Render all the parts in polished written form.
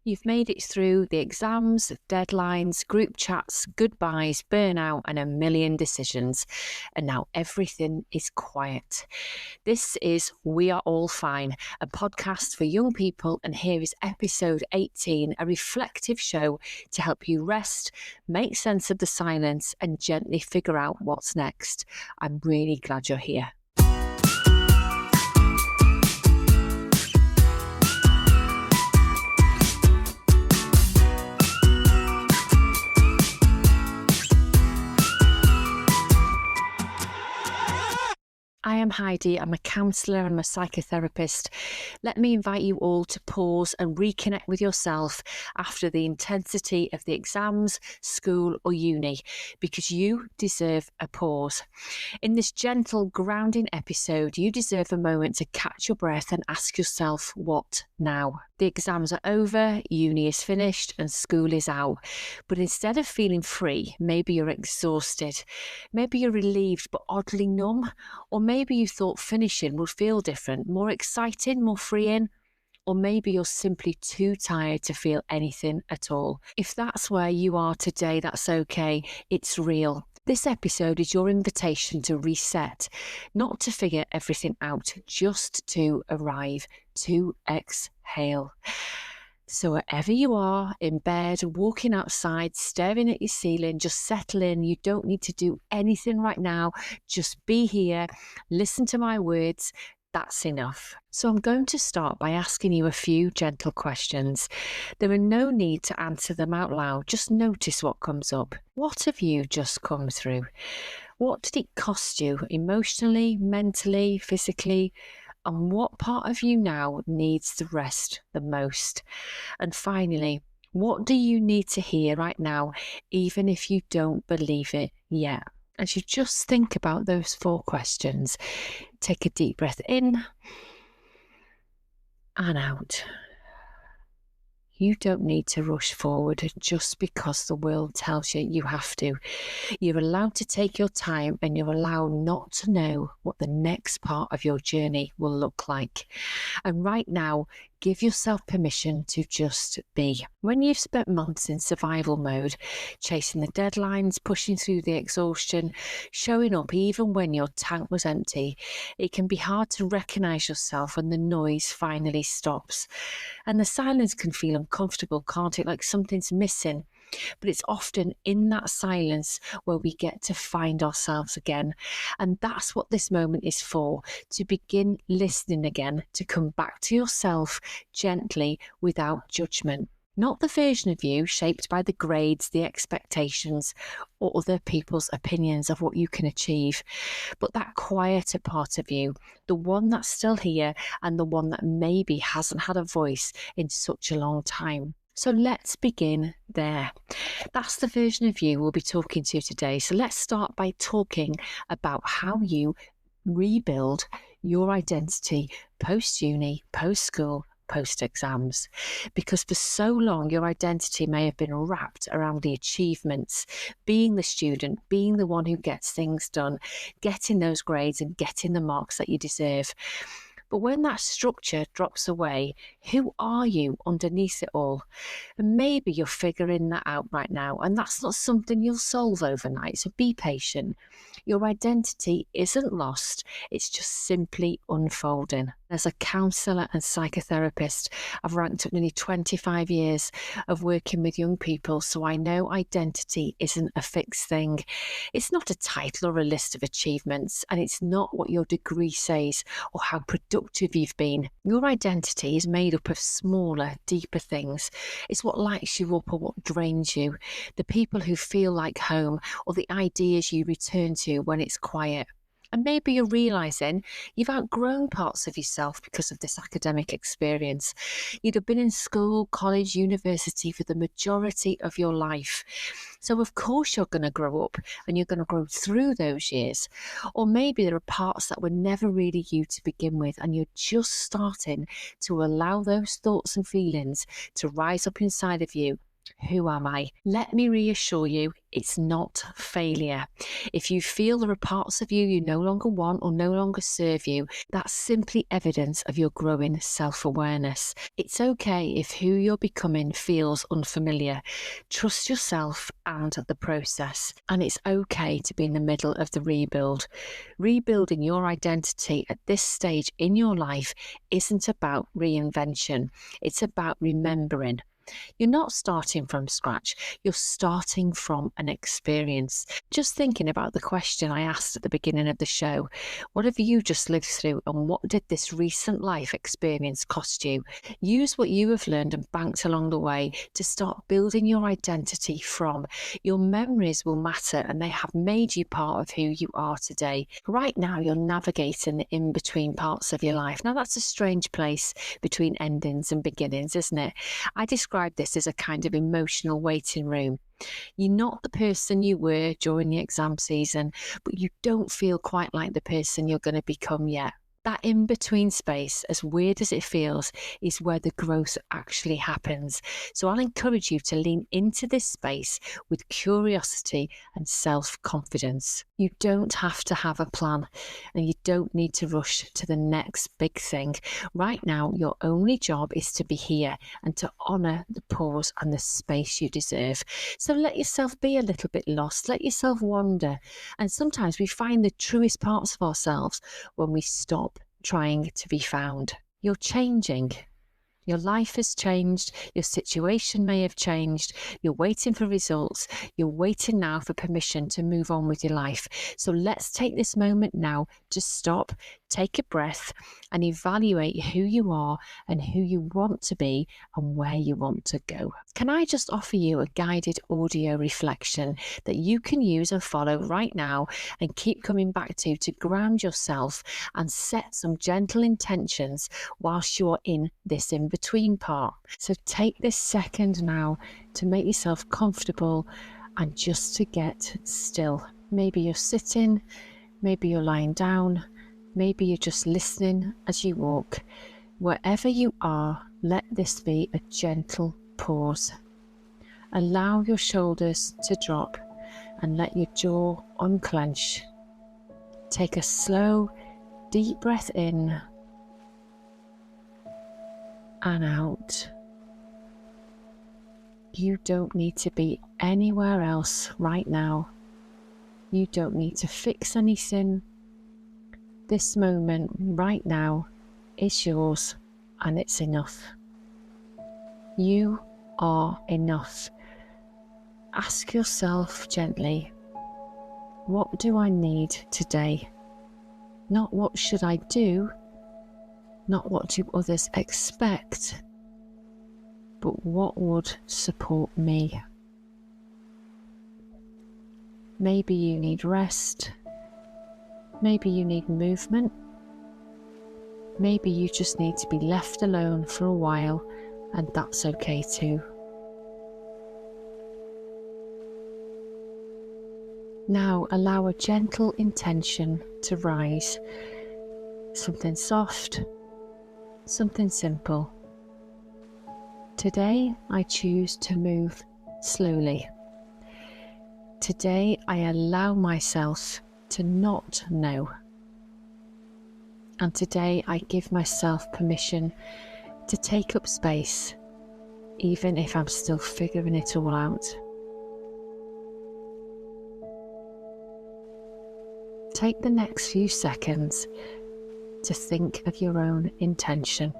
You've made it through the exams, deadlines, group chats, goodbyes, burnout, and a million decisions. And now everything is quiet. This is We Are All Fine, a podcast for young people. And here is episode 18, a reflective show to help you rest, make sense of the silence, and gently figure out what's next. I'm really glad you're here. I am Heidi. I'm a counsellor and I'm a psychotherapist. Let me invite you all to pause and reconnect with yourself after the intensity of the exams, school or uni, because you deserve a pause. In this gentle, grounding episode, you deserve a moment to catch your breath and ask yourself, what now? The exams are over, uni is finished and school is out. But instead of feeling free, maybe you're exhausted. Maybe you're relieved but oddly numb. Or maybe you thought finishing would feel different, more exciting, more freeing. Or maybe you're simply too tired to feel anything at all. If that's where you are today, that's okay. It's real. This episode is your invitation to reset, not to figure everything out, just to arrive, to exhale. So wherever you are, in bed, walking outside, staring at your ceiling, just settle in. You don't need to do anything right now. Just be here, listen to my words. That's enough. So I'm going to start by asking you a few gentle questions. There are no need to answer them out loud. Just notice what comes up. What have you just come through? What did it cost you emotionally, mentally, physically? And what part of you now needs the rest the most? And finally, what do you need to hear right now, even if you don't believe it yet? As you just think about those 4 questions, take a deep breath in and out. You don't need to rush forward just because the world tells you you have to. You're allowed to take your time and you're allowed not to know what the next part of your journey will look like. And right now, give yourself permission to just be. When you've spent months in survival mode, chasing the deadlines, pushing through the exhaustion, showing up even when your tank was empty, it can be hard to recognize yourself when the noise finally stops. And the silence can feel uncomfortable, can't it? Like something's missing. But it's often in that silence where we get to find ourselves again. And that's what this moment is for, to begin listening again, to come back to yourself gently without judgment. Not the version of you shaped by the grades, the expectations, or other people's opinions of what you can achieve, but that quieter part of you, the one that's still here and the one that maybe hasn't had a voice in such a long time. So let's begin there. That's the version of you we'll be talking to today. So let's start by talking about how you rebuild your identity post-uni, post-school, post-exams. Because for so long, your identity may have been wrapped around the achievements, being the student, being the one who gets things done, getting those grades and getting the marks that you deserve. But when that structure drops away, who are you underneath it all? And maybe you're figuring that out right now, and that's not something you'll solve overnight, so be patient. Your identity isn't lost, it's just simply unfolding. As a counsellor and psychotherapist, I've ranked up nearly 25 years of working with young people, so I know identity isn't a fixed thing. It's not a title or a list of achievements, and it's not what your degree says or how productive you've been. Your identity is made up of smaller, deeper things. It's what lights you up or what drains you, the people who feel like home, or the ideas you return to when it's quiet. And maybe you're realising you've outgrown parts of yourself because of this academic experience. You'd have been in school, college, university for the majority of your life. So of course you're going to grow up and you're going to grow through those years. Or maybe there are parts that were never really you to begin with, and you're just starting to allow those thoughts and feelings to rise up inside of you Who am I? Let me reassure you, it's not failure. If you feel there are parts of you no longer want or no longer serve you, that's simply evidence of your growing self-awareness. It's okay if who you're becoming feels unfamiliar. Trust yourself and the process. And it's okay to be in the middle of the rebuild. Rebuilding your identity at this stage in your life isn't about reinvention. It's about remembering. You're not starting from scratch, you're starting from an experience. Just thinking about the question I asked at the beginning of the show, what have you just lived through and what did this recent life experience cost you? Use what you have learned and banked along the way to start building your identity from. Your memories will matter and they have made you part of who you are today. Right now, you're navigating the in-between parts of your life. Now, that's a strange place between endings and beginnings, isn't it? I describe this as a kind of emotional waiting room. You're not the person you were during the exam season, but you don't feel quite like the person you're going to become yet. That in-between space, as weird as it feels, is where the growth actually happens. So I'll encourage you to lean into this space with curiosity and self-confidence. You don't have to have a plan and you don't need to rush to the next big thing. Right now, your only job is to be here and to honour the pause and the space you deserve. So let yourself be a little bit lost, let yourself wander. And sometimes we find the truest parts of ourselves when we stop trying to be found. You're changing. Your life has changed. Your situation may have changed. You're waiting for results. You're waiting now for permission to move on with your life. So let's take this moment now to stop, take a breath and evaluate who you are and who you want to be and where you want to go. Can I just offer you a guided audio reflection that you can use and follow right now and keep coming back to ground yourself and set some gentle intentions whilst you're in this in-between part. So take this second now to make yourself comfortable and just to get still. Maybe you're sitting, maybe you're lying down, maybe you're just listening as you walk. Wherever you are, let this be a gentle pause. Allow your shoulders to drop and let your jaw unclench. Take a slow, deep breath in and out. You don't need to be anywhere else right now. You don't need to fix anything. This moment right now is yours and it's enough. You are enough. Ask yourself gently, what do I need today? Not what should I do, not what do others expect, but what would support me. Maybe you need rest, maybe you need movement, maybe you just need to be left alone for a while, and that's okay too. Now allow a gentle intention to rise. Something soft, something simple. Today I choose to move slowly. Today I allow myself to not know. And today I give myself permission to take up space, even if I'm still figuring it all out. Take the next few seconds to think of your own intention.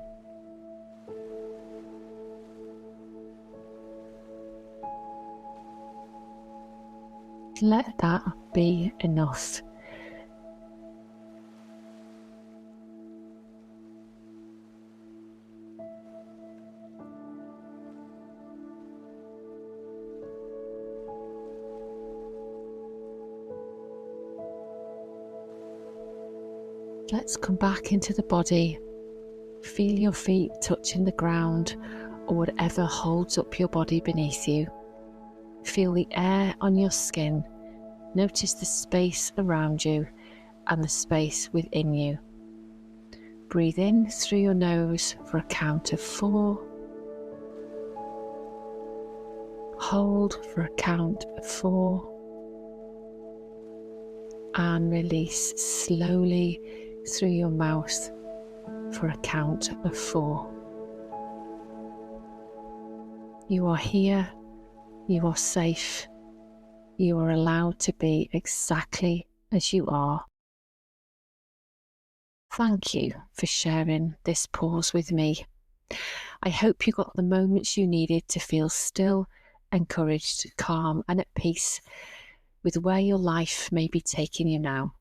Let that be enough. Let's come back into the body. Feel your feet touching the ground or whatever holds up your body beneath you. Feel the air on your skin. Notice the space around you and the space within you. Breathe in through your nose for a count of 4. Hold for a count of 4 and release slowly through your mouth for a count of 4. You are here, you are safe, you are allowed to be exactly as you are. Thank you for sharing this pause with me. I hope you got the moments you needed to feel still, encouraged, calm and at peace with where your life may be taking you now.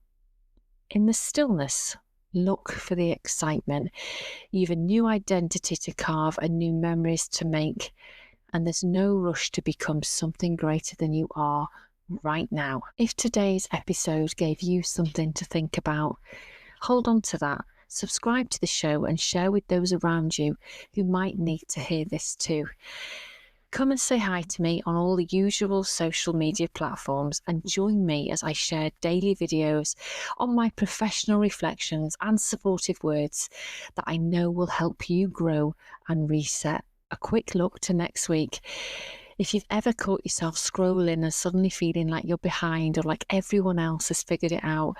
In the stillness, look for the excitement. You've a new identity to carve and new memories to make, and there's no rush to become something greater than you are right now. If today's episode gave you something to think about, hold on to that, subscribe to the show and share with those around you who might need to hear this too. Come and say hi to me on all the usual social media platforms and join me as I share daily videos on my professional reflections and supportive words that I know will help you grow and reset. A quick look to next week. If you've ever caught yourself scrolling and suddenly feeling like you're behind or like everyone else has figured it out,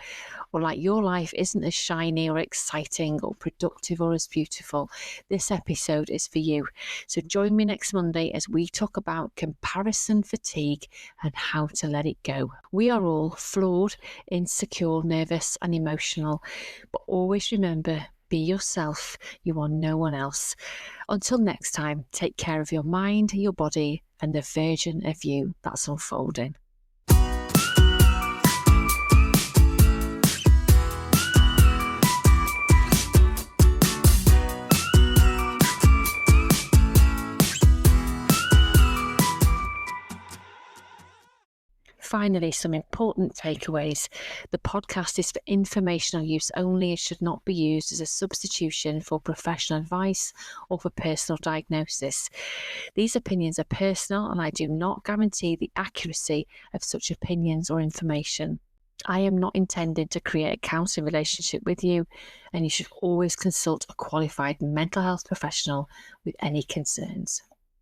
or like your life isn't as shiny or exciting or productive or as beautiful, this episode is for you. So join me next Monday as we talk about comparison fatigue and how to let it go. We are all flawed, insecure, nervous and emotional, but always remember, be yourself. You are no one else. Until next time, take care of your mind, your body, and the version of you that's unfolding. Finally, some important takeaways. The podcast is for informational use only. It should not be used as a substitution for professional advice or for personal diagnosis. These opinions are personal and I do not guarantee the accuracy of such opinions or information. I am not intended to create a counselling relationship with you, and you should always consult a qualified mental health professional with any concerns.